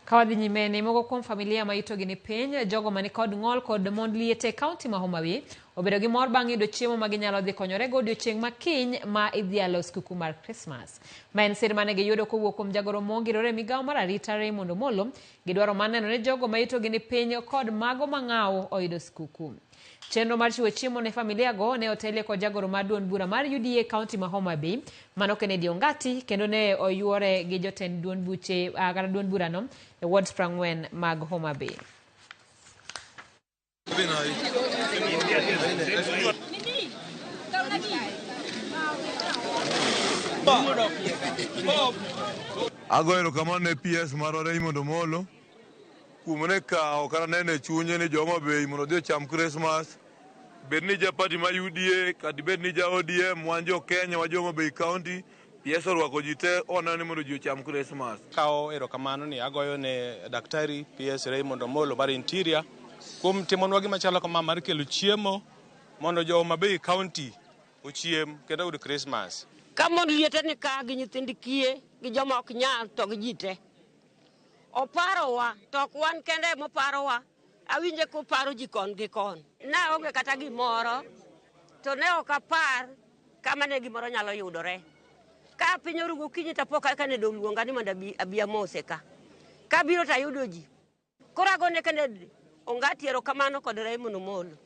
Kawadhi nyimene mogo kuom familia ma yutogi ni piny, jogo mani kod ng'ol kod mond liete kaunti ma Homa Bay obedo gi mor bang' yudo chiemo ma ginyalo dhi konyore go odiochieng' ma kiny ma idhialo sikuku mar Christmas. Ma en sir mane giyudo kowuok kuom jagoro mongirore migawo mar arita Raymond Omollo, gidwaro mar neno ne jogo ma yutogi ni piny kod mago mang'awo oyudo sikuku. Chenro mar chiwo chiemo ne familia go ne otelie kod jagoro mar duond bura mar UDA kaunti ma Homa Bay, Mano Kennedy Ongati, kendo ne oyuore gi jotend duond buche kata duond bura no e wards 40 mag Homa Bay. Agoero kamano ne PS mar Raymond Omollo kuom ne kawo kata nene chunye ni Homa Bay mondo odhi ocham Christmas. Bed ni ja party ma UDA kata bed ni ja ODM wan jo Kenya wa Homa Bay County, PS orwako ji te oneno ni mondo ji ocham Christmas. Kawo erokamano ni agoyo ne daktari PS Raymond Omollo mar Interior kuom timonwa gima chalo kama mar kelo chiemo mondo jo Homa Bay County ochiem kendo oyud Christmas. Kamon liete ni ka gi nyithind kie gi joma ok nyal to gi jite. Oparowa to ok wan kende moparowa. Awinje ko paro ji kon gi kon. Na onge kata gimoro to ne ok apar kama ne gimoro nyalo yudore. Ka piny orugo kinyi to pok aka ne dong' luonga ni mondo abi amose ka. Ka biro to ayudo ji. Koro agone Kennedy Ongati erokamano kod Raymond Omollo.